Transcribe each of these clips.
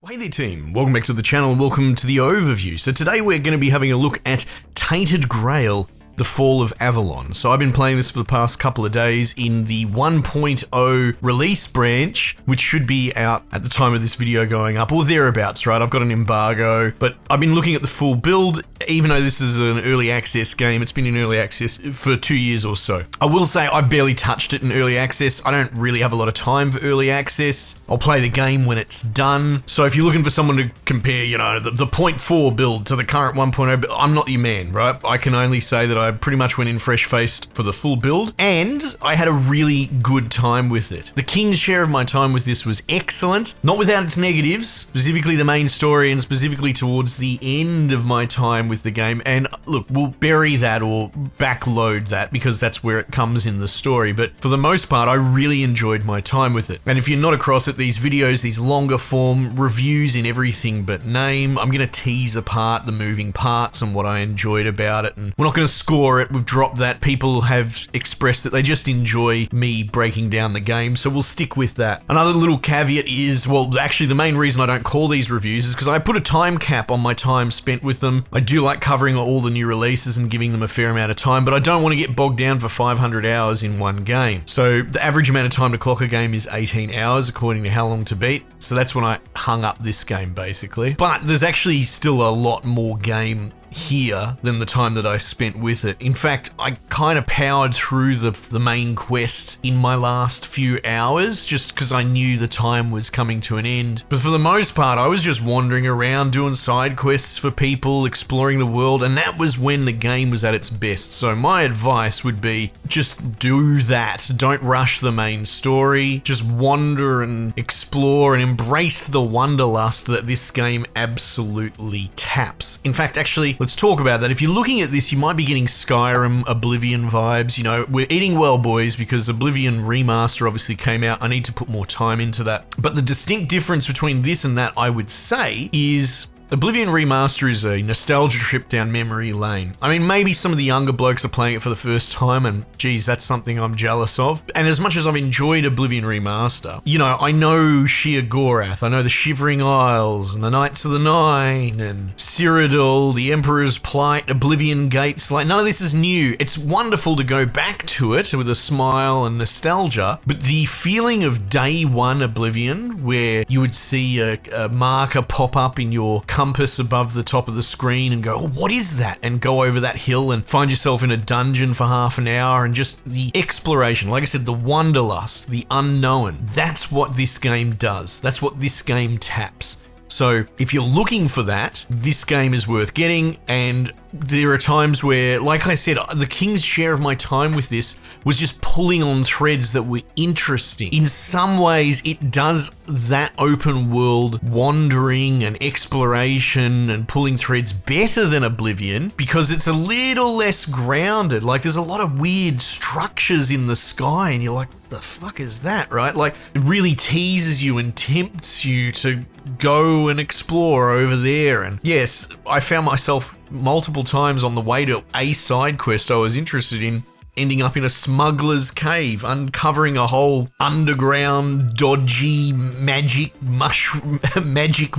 Hey there team, welcome back to the channel and welcome to the overview. So today we're going to be having a look at Tainted Grail, the Fall of Avalon. So I've been playing this for the past couple of days in the 1.0 release branch, which should be out at the time of this video going up, or thereabouts, right? I've got an embargo, but I've been looking at the full build, even though this is an early access game. It's been in early access for 2 years or so. I will say I barely touched it in early access. I don't really have a lot of time for early access. I'll play the game when it's done. So if you're looking for someone to compare, you know, the 0.4 build to the current 1.0, I'm not your man, right? I can only say that I pretty much went in fresh-faced for the full build, and I had a really good time with it. The king's share of my time with this was excellent, not without its negatives, specifically the main story and specifically towards the end of my time with the game. And look, we'll bury that or backload that because that's where it comes in the story, but for the most part, I really enjoyed my time with it. And if you're not across it, these videos, these longer form reviews in everything but name, I'm going to tease apart the moving parts and what I enjoyed about it, and we're not going to score it. We've dropped that. People have expressed that they just enjoy me breaking down the game, so we'll stick with that. Another little caveat is, well, actually the main reason I don't call these reviews is because I put a time cap on my time spent with them. I do like covering all the new releases and giving them a fair amount of time, but I don't want to get bogged down for 500 hours in one game. So the average amount of time to clock a game is 18 hours according to How Long to Beat. So that's when I hung up this game basically. But there's actually still a lot more game here than the time that I spent with it. In fact, I kind of powered through the main quest in my last few hours just because I knew the time was coming to an end. But for the most part, I was just wandering around doing side quests for people, exploring the world, and that was when the game was at its best. So my advice would be just do that. Don't rush the main story. Just wander and explore and embrace the wanderlust that this game absolutely taps. In fact, actually, let's talk about that. If you're looking at this, you might be getting Skyrim, Oblivion vibes. You know, we're eating well, boys, because Oblivion Remaster obviously came out. I need to put more time into that. But the distinct difference between this and that, I would say, is Oblivion Remaster is a nostalgia trip down memory lane. I mean, maybe some of the younger blokes are playing it for the first time, and geez, that's something I'm jealous of. And as much as I've enjoyed Oblivion Remaster, you know, I know Sheer Gorath, I know the Shivering Isles, and the Knights of the Nine, and Cyrodiil, the Emperor's Plight, Oblivion Gates. Like, none of this is new. It's wonderful to go back to it with a smile and nostalgia, but the feeling of day one Oblivion, where you would see a marker pop up in your compass above the top of the screen and go, oh, what is that? And go over that hill and find yourself in a dungeon for half an hour, and just the exploration, like I said, the wanderlust, the unknown. That's what this game does. That's what this game taps. So if you're looking for that, this game is worth getting. And there are times where, like I said, the king's share of my time with this was just pulling on threads that were interesting. In some ways, it does that open world wandering and exploration and pulling threads better than Oblivion because it's a little less grounded. Like, there's a lot of weird structures in the sky and you're like, what the fuck is that, right? Like, it really teases you and tempts you to go and explore over there. And yes, I found myself multiple times on the way to a side quest I was interested in ending up in a smuggler's cave, uncovering a whole underground dodgy magic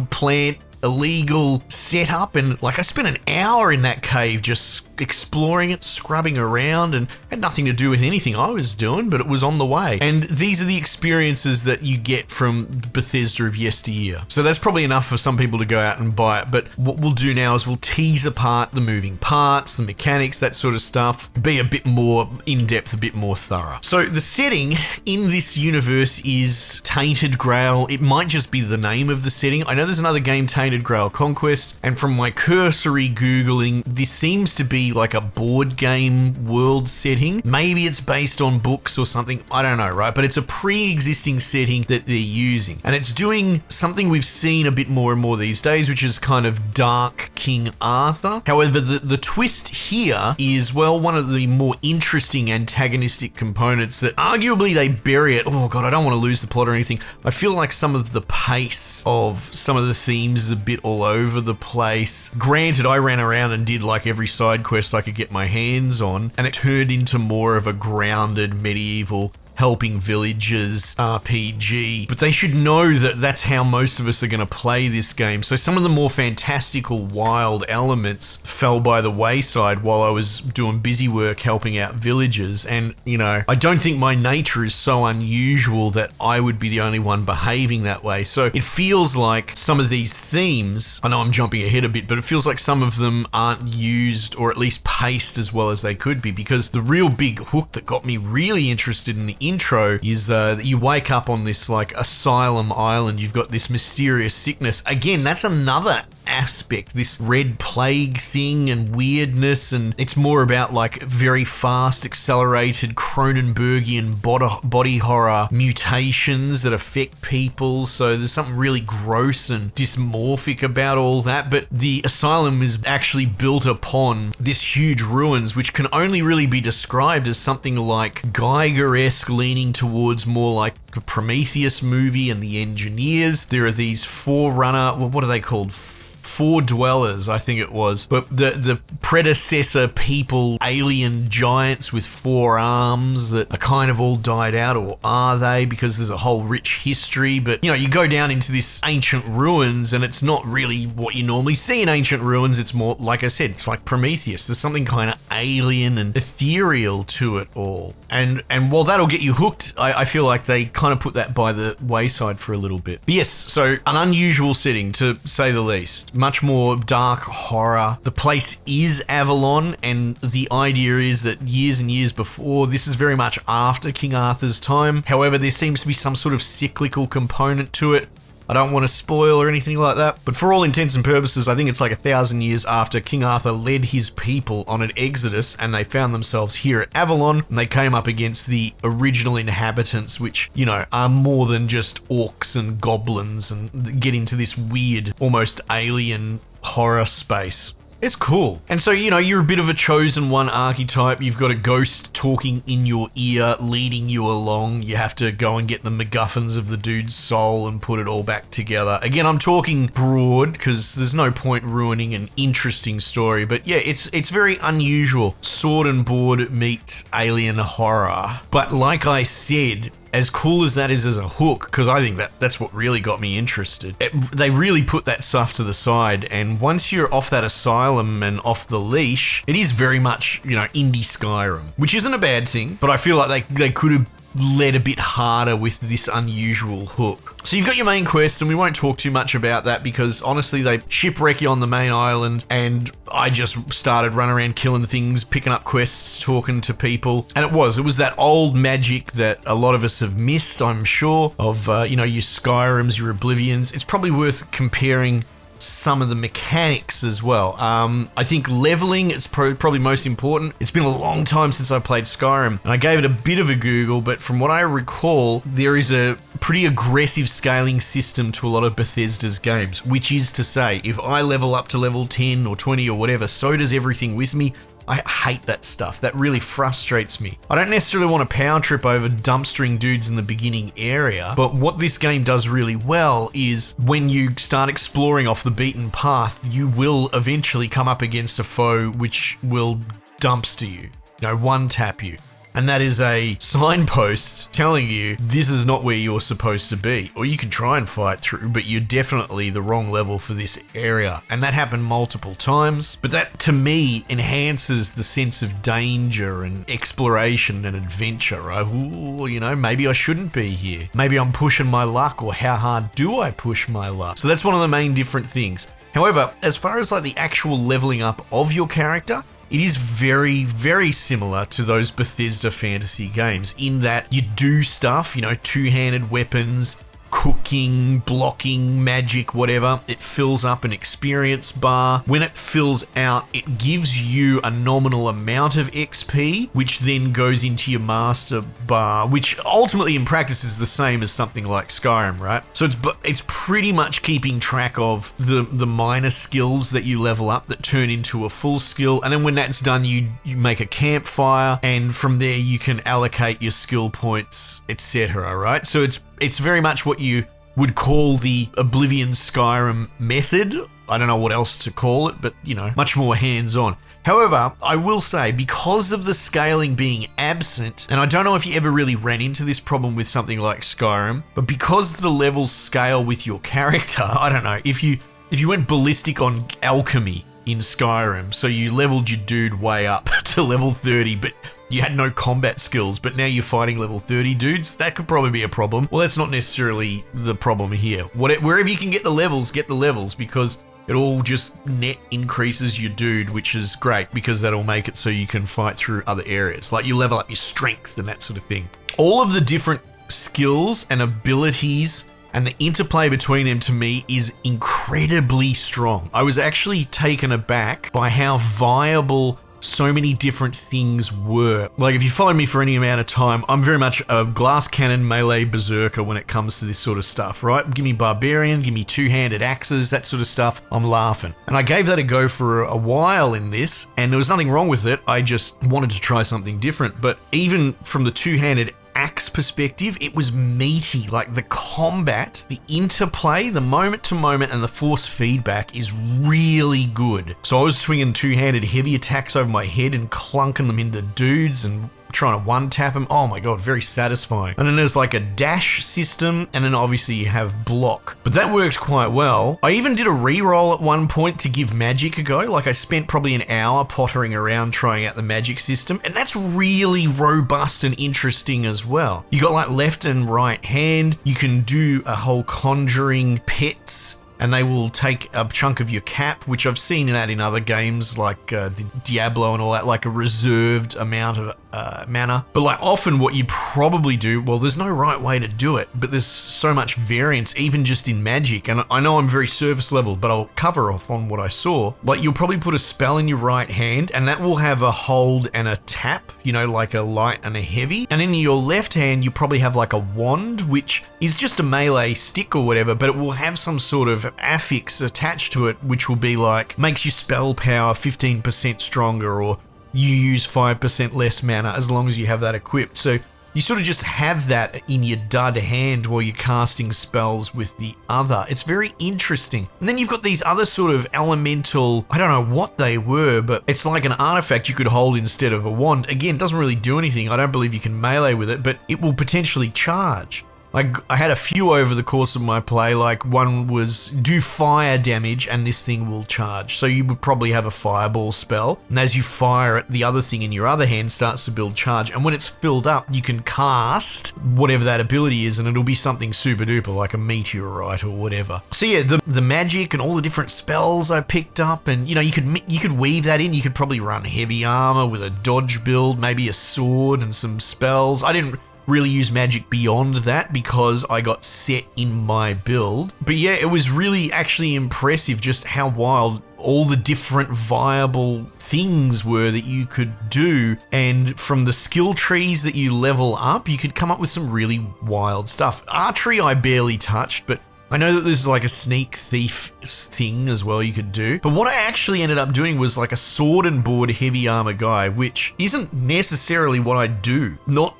plant illegal setup. And like, I spent an hour in that cave just exploring it, scrubbing around, and had nothing to do with anything I was doing, but it was on the way. And these are the experiences that you get from Bethesda of yesteryear. So that's probably enough for some people to go out and buy it. But what we'll do now is we'll tease apart the moving parts, the mechanics, that sort of stuff, be a bit more in-depth, a bit more thorough. So the setting in this universe is Tainted Grail. It might just be the name of the setting. I know there's another game, Tainted Grail Conquest, and from my cursory Googling, this seems to be like a board game world setting. Maybe it's based on books or something, I don't know, right? But it's a pre-existing setting that they're using. And it's doing something we've seen a bit more and more these days, which is kind of dark King Arthur. However, the twist here is, well, one of the more interesting antagonistic components that arguably they bury it. Oh God, I don't want to lose the plot or anything. I feel like some of the pace of some of the themes is a bit all over the place. Granted, I ran around and did like every side quest I could get my hands on, and it turned into more of a grounded medieval helping villagers, RPG, but they should know that that's how most of us are going to play this game. So some of the more fantastical, wild elements fell by the wayside while I was doing busy work helping out villagers. And, you know, I don't think my nature is so unusual that I would be the only one behaving that way. So it feels like some of these themes, I know I'm jumping ahead a bit, but it feels like some of them aren't used or at least paced as well as they could be, because the real big hook that got me really interested in the intro is that you wake up on this like asylum island. You've got this mysterious sickness. Again, that's another aspect, this red plague thing and weirdness, and it's more about like very fast, accelerated Cronenbergian body horror mutations that affect people. So there's something really gross and dysmorphic about all that. But the asylum is actually built upon this huge ruins, which can only really be described as something like Geiger-esque, leaning towards more like a Prometheus movie and the engineers. There are these forerunner, well, what are they called? Four dwellers, I think it was, but the predecessor people, alien giants with 4 arms that are kind of all died out, or are they? Because there's a whole rich history. But, you know, you go down into this ancient ruins and it's not really what you normally see in ancient ruins. It's more, like I said, it's like Prometheus. There's something kind of alien and ethereal to it all. And while that'll get you hooked, I feel like they kind of put that by the wayside for a little bit. But yes, so an unusual setting, to say the least. Much more dark horror. The place is Avalon, and the idea is that years and years before, this is very much after King Arthur's time. However, there seems to be some sort of cyclical component to it. I don't want to spoil or anything like that, but for all intents and purposes, I think it's like 1,000 years after King Arthur led his people on an exodus, and they found themselves here at Avalon, and they came up against the original inhabitants, which, you know, are more than just orcs and goblins, and get into this weird, almost alien horror space. It's cool. And so, you know, you're a bit of a chosen one archetype. You've got a ghost talking in your ear, leading you along. You have to go and get the MacGuffins of the dude's soul and put it all back together. Again, I'm talking broad because there's no point ruining an interesting story. But yeah, it's very unusual. Sword and board meets alien horror. But like I said, as cool as that is as a hook, because I think that's what really got me interested, they really put that stuff to the side, and once you're off that asylum and off the leash, it is very much, you know, indie Skyrim, which isn't a bad thing, but I feel like they could have led a bit harder with this unusual hook. So you've got your main quest, and we won't talk too much about that because honestly they shipwreck you on the main island, and I just started running around killing things, picking up quests, talking to people, and it was that old magic that a lot of us have missed, I'm sure, of you know, your Skyrims, your Oblivions. It's probably worth comparing some of the mechanics as well. I think leveling is probably most important. It's been a long time since I played Skyrim, and I gave it a bit of a Google, but from what I recall, there is a pretty aggressive scaling system to a lot of Bethesda's games, which is to say, if I level up to level 10 or 20 or whatever, so does everything with me. I hate that stuff. That really frustrates me. I don't necessarily want to power trip over dumpstering dudes in the beginning area, but what this game does really well is when you start exploring off the beaten path, you will eventually come up against a foe which will dumpster you, you know, one-tap you. And that is a signpost telling you this is not where you're supposed to be. Or you can try and fight through, but you're definitely the wrong level for this area. And that happened multiple times. But that, to me, enhances the sense of danger and exploration and adventure, right? Ooh, you know, maybe I shouldn't be here. Maybe I'm pushing my luck, or how hard do I push my luck? So that's one of the main different things. However, as far as like the actual leveling up of your character, it is very, very similar to those Bethesda fantasy games in that you do stuff, you know, two-handed weapons, cooking, blocking, magic, whatever. It fills up an experience bar. When it fills out, it gives you a nominal amount of XP, which then goes into your master bar, which ultimately in practice is the same as something like Skyrim, right? So it's pretty much keeping track of the minor skills that you level up that turn into a full skill. And then when that's done, you make a campfire, and from there you can allocate your skill points, etc., right? So it's very much what you would call the Oblivion Skyrim method. I don't know what else to call it, but much more hands-on. However, I will say, because of the scaling being absent, and I don't know if you ever really ran into this problem with something like Skyrim, but because the levels scale with your character, I don't know, if you went ballistic on alchemy in Skyrim, so you leveled your dude way up to level 30, but you had no combat skills, but now you're fighting level 30 dudes, that could probably be a problem. Well, that's not necessarily the problem here. Wherever you can get the levels, because it all just net increases your dude, which is great because that'll make it so you can fight through other areas. Like you level up your strength and that sort of thing. All of the different skills and abilities and the interplay between them to me is incredibly strong. I was actually taken aback by how viable so many different things were. Like if you follow me for any amount of time, I'm very much a glass cannon melee berserker when it comes to this sort of stuff, right? Give me barbarian, give me two-handed axes, that sort of stuff, I'm laughing. And I gave that a go for a while in this, and there was nothing wrong with it. I just wanted to try something different. But even from the two-handed axe perspective, it was meaty. Like the combat, the interplay, the moment to moment, and the force feedback is really good. So I was swinging two-handed heavy attacks over my head and clunking them into dudes and trying to one-tap them. Oh my god, very satisfying. And then there's like a dash system, and then obviously you have block. But that worked quite well. I even did a reroll at one point to give magic a go. Like I spent probably an hour pottering around trying out the magic system, and that's really robust and interesting as well. You got like left and right hand. You can do a whole conjuring pets, and they will take a chunk of your cap, which I've seen that in other games like Diablo and all that, like a reserved amount of mana. But like often what you probably do, well, there's no right way to do it, but there's so much variance even just in magic. And I know I'm very surface level, but I'll cover off on what I saw. Like you'll probably put a spell in your right hand, and that will have a hold and a tap, like a light and a heavy. And in your left hand, you probably have like a wand, which is just a melee stick or whatever, but it will have some sort of affix attached to it, which will be like, makes your spell power 15% stronger, or you use 5% less mana as long as you have that equipped. So you sort of just have that in your dud hand while you're casting spells with the other. It's very interesting. And then you've got these other sort of elemental, I don't know what they were, but it's like an artifact you could hold instead of a wand. Again, it doesn't really do anything. I don't believe you can melee with it, but it will potentially charge. Like I had a few over the course of my play, like one was do fire damage and this thing will charge. So you would probably have a fireball spell, and as you fire it, the other thing in your other hand starts to build charge, and when it's filled up, you can cast whatever that ability is, and it'll be something super duper like a meteorite or whatever. So yeah, the magic and all the different spells I picked up, and you could weave that in. You could probably run heavy armor with a dodge build, maybe a sword and some spells. I didn't really use magic beyond that because I got set in my build. But yeah, it was really actually impressive just how wild all the different viable things were that you could do, and from the skill trees that you level up, you could come up with some really wild stuff. Archery I barely touched, but I know that there's like a sneak thief thing as well you could do. But what I actually ended up doing was like a sword and board heavy armor guy, which isn't necessarily what I do. Not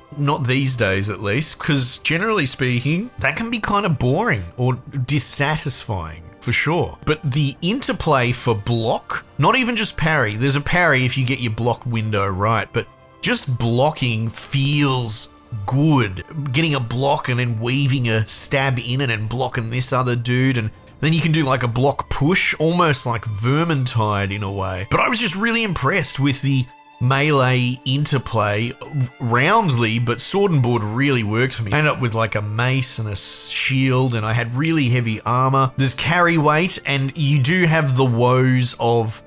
these days at least, because generally speaking, that can be kind of boring or dissatisfying for sure. But the interplay for block, not even just parry, there's a parry if you get your block window right, but just blocking feels good. Getting a block and then weaving a stab in it and blocking this other dude, and then you can do like a block push, almost like Vermintide in a way. But I was just really impressed with the melee interplay roundly, but sword and board really worked for me. I ended up with like a mace and a shield, and I had really heavy armor. There's carry weight, and you do have the woes of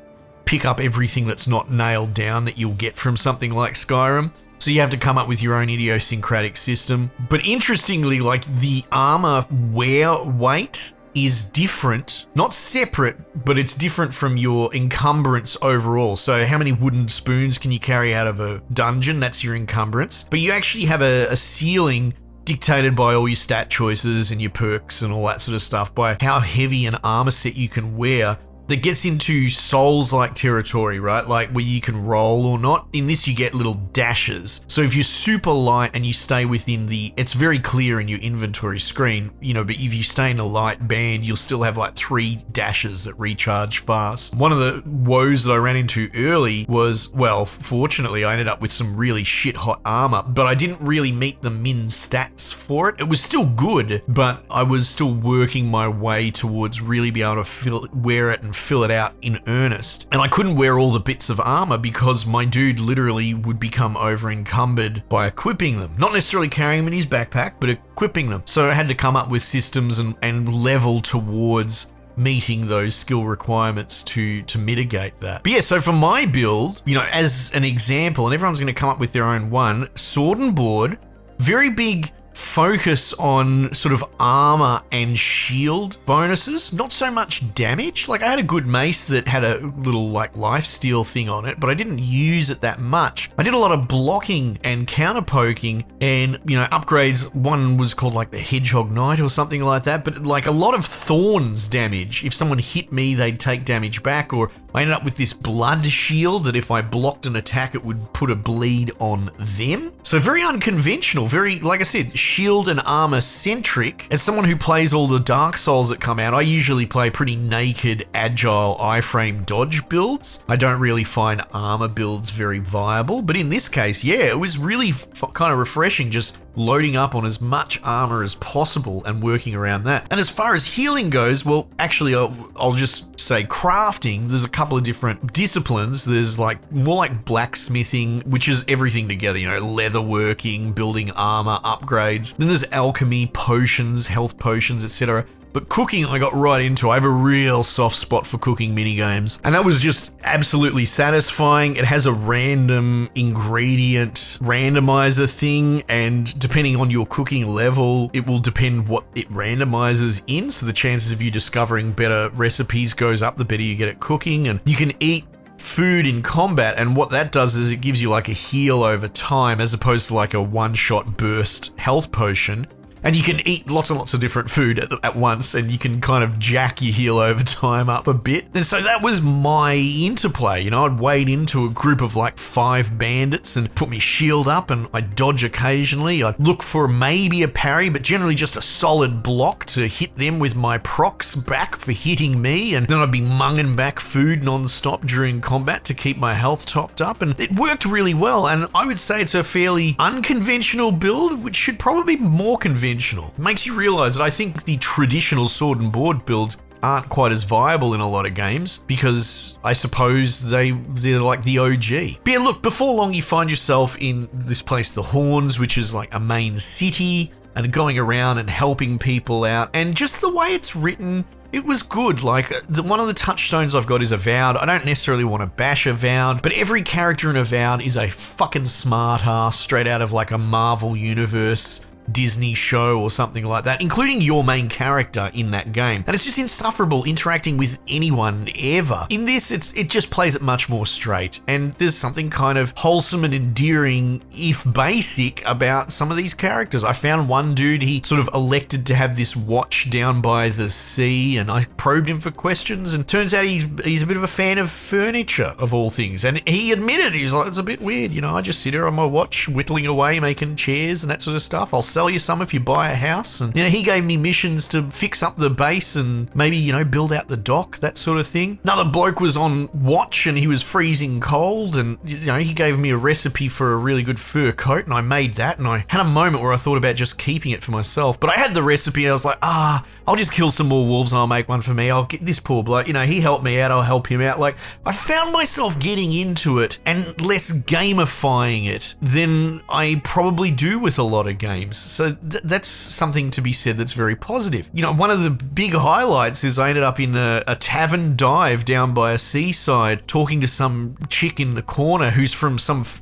pick up everything that's not nailed down that you'll get from something like Skyrim. So you have to come up with your own idiosyncratic system. But interestingly, like the armor wear weight is different, not separate, but it's different from your encumbrance overall. So how many wooden spoons can you carry out of a dungeon? That's your encumbrance. But you actually have a ceiling dictated by all your stat choices and your perks and all that sort of stuff, by how heavy an armor set you can wear. that gets into Souls-like territory, right? Like where you can roll or not. In this, you get little dashes. So if you're super light and you stay within it's very clear in your inventory screen, but if you stay in a light band, you'll still have like 3 dashes that recharge fast. One of the woes that I ran into early was, well, fortunately, I ended up with some really shit hot armor, but I didn't really meet the min stats for it. It was still good, but I was still working my way towards really be able to wear it and fill it out in earnest. And I couldn't wear all the bits of armor because my dude literally would become over encumbered by equipping them. Not necessarily carrying them in his backpack, but equipping them. So I had to come up with systems and level towards meeting those skill requirements to mitigate that. But yeah, so for my build, as an example, and everyone's going to come up with their own one, sword and board, very big focus on sort of armor and shield bonuses, not so much damage. Like I had a good mace that had a little like lifesteal thing on it, but I didn't use it that much. I did a lot of blocking and counter poking and, upgrades. One was called like the Hedgehog Knight or something like that, but like a lot of thorns damage. If someone hit me, they'd take damage back, or I ended up with this blood shield that if I blocked an attack, it would put a bleed on them. So very unconventional, very, like I said, shield and armor centric. As someone who plays all the Dark Souls that come out, I usually play pretty naked, agile, iframe dodge builds. I don't really find armor builds very viable, but in this case, yeah, it was really kind of refreshing just loading up on as much armor as possible and working around that. And as far as healing goes, well, actually, I'll just say crafting. There's a couple of different disciplines. There's like more like blacksmithing, which is everything together, leatherworking, building armor, upgrades. Then there's alchemy, potions, health potions, etc. But cooking, I got right into. I have a real soft spot for cooking minigames. And that was just absolutely satisfying. It has a random ingredient randomizer thing, and depending on your cooking level, it will depend what it randomizes in. So the chances of you discovering better recipes goes up the better you get at cooking. And you can eat food in combat, and what that does is it gives you like a heal over time as opposed to like a one-shot burst health potion. And you can eat lots and lots of different food at once, and you can kind of jack your heal over time up a bit. And so that was my interplay. I'd wade into a group of like 5 bandits and put my shield up, and I'd dodge occasionally. I'd look for maybe a parry, but generally just a solid block to hit them with my procs back for hitting me. And then I'd be munging back food non-stop during combat to keep my health topped up. And it worked really well. And I would say it's a fairly unconventional build, which should probably be more conventional. It makes you realize that I think the traditional sword and board builds aren't quite as viable in a lot of games because I suppose they're like the OG. But yeah, look, before long you find yourself in this place, the Horns, which is like a main city, and going around and helping people out. And just the way it's written, it was good. Like, one of the touchstones I've got is Avowed. I don't necessarily want to bash Avowed, but every character in Avowed is a fucking smart ass straight out of like a Marvel Universe Disney show or something like that, including your main character in that game. And it's just insufferable interacting with anyone ever. In this, it just plays it much more straight, and there's something kind of wholesome and endearing, if basic, about some of these characters. I found one dude, he sort of elected to have this watch down by the sea, and I probed him for questions, and turns out he's a bit of a fan of furniture, of all things. And he admitted, he's like, it's a bit weird, I just sit here on my watch, whittling away, making chairs and that sort of stuff. I'll sell you some if you buy a house. And he gave me missions to fix up the base and maybe build out the dock, that sort of thing. Another bloke was on watch and he was freezing cold, and he gave me a recipe for a really good fur coat, and I made that, and I had a moment where I thought about just keeping it for myself, but I had the recipe and I was like, I'll just kill some more wolves and I'll make one for me. I'll get this poor bloke, he helped me out, I'll help him out. Like, I found myself getting into it and less gamifying it than I probably do with a lot of games. So that's something to be said that's very positive. One of the big highlights is I ended up in a tavern dive down by a seaside talking to some chick in the corner who's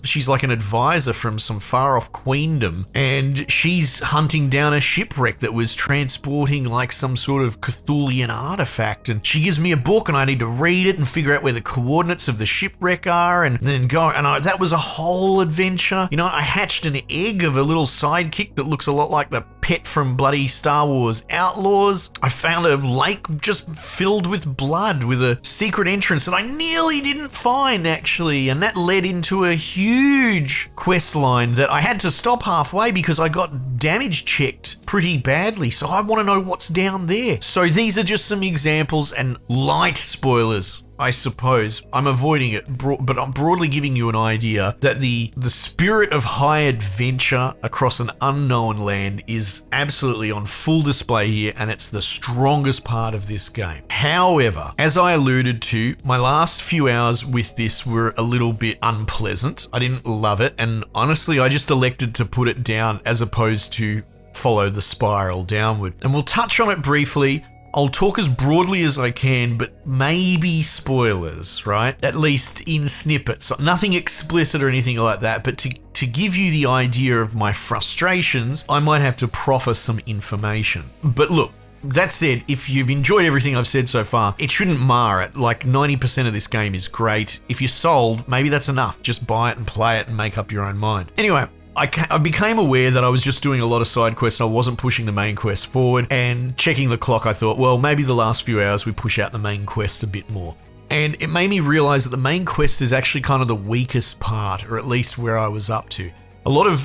she's like an advisor from some far off queendom, and she's hunting down a shipwreck that was transporting like some sort of Cthulhian artifact, and she gives me a book and I need to read it and figure out where the coordinates of the shipwreck are, and then go, and that was a whole adventure. I hatched an egg of a little sidekick that looks a lot like the pet from bloody Star Wars Outlaws. I found a lake just filled with blood with a secret entrance that I nearly didn't find, actually, and that led into a huge quest line that I had to stop halfway because I got damage checked pretty badly, so I want to know what's down there. So these are just some examples and light spoilers, I suppose. I'm avoiding it, but I'm broadly giving you an idea that the spirit of high adventure across an unknown land is absolutely on full display here, and it's the strongest part of this game. However, as I alluded to, my last few hours with this were a little bit unpleasant. I didn't love it, and honestly, I just elected to put it down as opposed to follow the spiral downward. And we'll touch on it briefly. I'll talk as broadly as I can, but maybe spoilers, right? At least in snippets. Nothing explicit or anything like that, but to give you the idea of my frustrations, I might have to proffer some information. But look, that said, if you've enjoyed everything I've said so far, it shouldn't mar it. Like 90% of this game is great. If you're sold, maybe that's enough. Just buy it and play it and make up your own mind. Anyway, I became aware that I was just doing a lot of side quests. I wasn't pushing the main quest forward, and checking the clock, I thought, well, maybe the last few hours we push out the main quest a bit more. And it made me realize that the main quest is actually kind of the weakest part, or at least where I was up to. A lot of,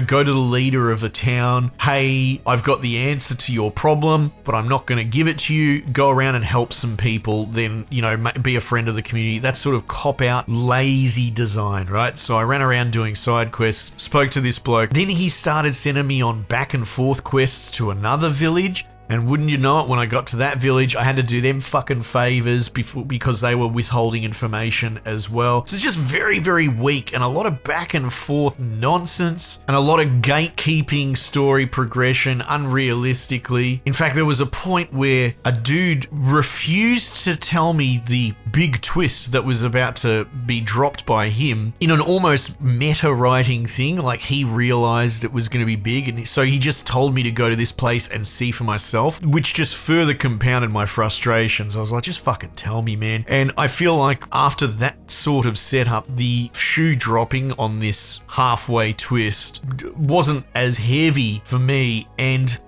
go to the leader of a town. Hey, I've got the answer to your problem, but I'm not going to give it to you. Go around and help some people. Then, be a friend of the community. That sort of cop-out, lazy design, right? So I ran around doing side quests, spoke to this bloke. Then he started sending me on back and forth quests to another village. And wouldn't you know it, when I got to that village, I had to do them fucking favors because they were withholding information as well. So it's just very, very weak, and a lot of back and forth nonsense, and a lot of gatekeeping story progression unrealistically. In fact, there was a point where a dude refused to tell me the big twist that was about to be dropped by him in an almost meta writing thing. Like, he realized it was going to be big, and so he just told me to go to this place and see for myself, which just further compounded my frustrations. I was like, just fucking tell me, man. And I feel like after that sort of setup, the shoe dropping on this halfway twist wasn't as heavy for me. And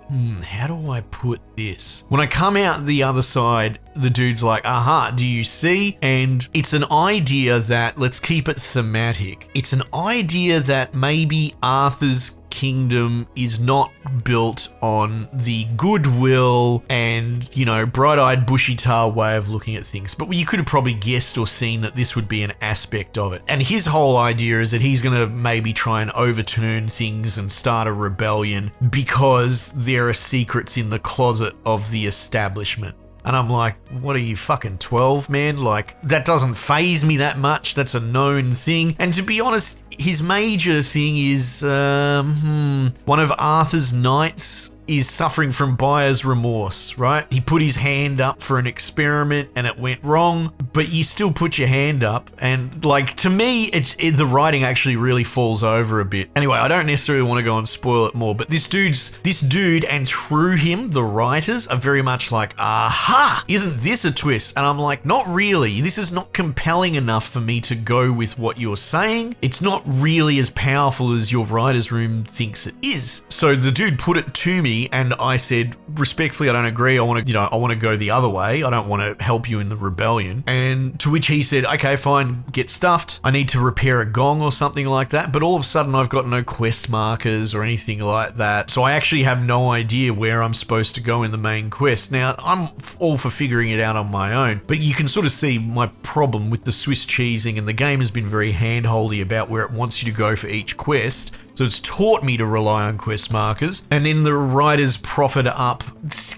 how do I put this? When I come out the other side, the dude's like, aha, do you see? And it's an idea that, let's keep it thematic. It's an idea that maybe Arthur's kingdom is not built on the goodwill and, bright-eyed, bushy-tailed way of looking at things. But you could have probably guessed or seen that this would be an aspect of it. And his whole idea is that he's going to maybe try and overturn things and start a rebellion because there are secrets in the closet of the establishment. And I'm like, what are you, fucking 12, man? Like, that doesn't faze me that much. That's a known thing. And to be honest, his major thing is, one of Arthur's knights is suffering from buyer's remorse, right? He put his hand up for an experiment and it went wrong, but you still put your hand up. And to me, the writing actually really falls over a bit. Anyway, I don't necessarily want to go and spoil it more, but this dude and through him, the writers are very much like, aha, isn't this a twist? And I'm like, not really. This is not compelling enough for me to go with what you're saying. It's not really as powerful as your writer's room thinks it is. So the dude put it to me, and I said, respectfully, I don't agree. I want to go the other way. I don't want to help you in the rebellion. And to which he said, okay, fine, get stuffed. I need to repair a gong or something like that. But all of a sudden, I've got no quest markers or anything like that. So I actually have no idea where I'm supposed to go in the main quest. Now, I'm all for figuring it out on my own, but you can sort of see my problem with the Swiss cheesing, and the game has been very handholdy about where it wants you to go for each quest. So it's taught me to rely on quest markers. And then the writers proffered up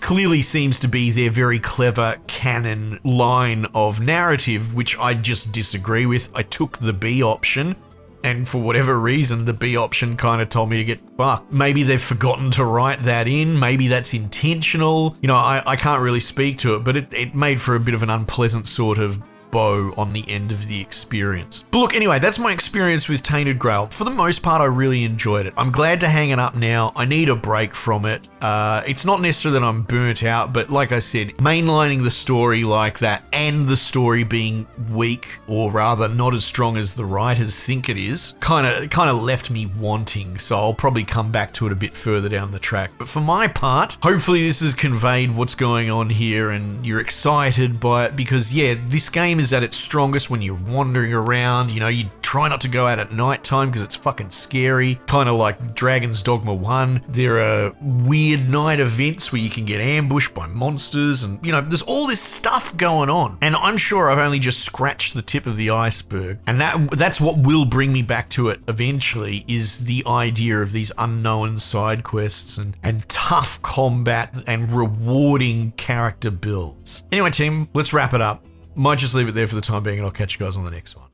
clearly seems to be their very clever canon line of narrative, which I just disagree with. I took the B option, and for whatever reason, the B option kind of told me to get fucked. Maybe they've forgotten to write that in. Maybe that's intentional. I can't really speak to it, but it made for a bit of an unpleasant sort of bow on the end of the experience. But look, anyway, that's my experience with Tainted Grail. For the most part, I really enjoyed it. I'm glad to hang it up now. I need a break from it. It's not necessarily that I'm burnt out, but like I said, mainlining the story like that and the story being weak, or rather not as strong as the writers think it is, kind of left me wanting. So I'll probably come back to it a bit further down the track. But for my part, hopefully this has conveyed what's going on here and you're excited by it, because yeah, this game is at its strongest when you're wandering around. You know, you try not to go out at night time because it's fucking scary, kind of like Dragon's Dogma 1. There are weird night events where you can get ambushed by monsters, and you know, there's all this stuff going on, and I'm sure I've only just scratched the tip of the iceberg, and that's what will bring me back to it eventually, is the idea of these unknown side quests and tough combat and rewarding character builds. Anyway, team, let's wrap it up. Might just leave it there for the time being, and I'll catch you guys on the next one.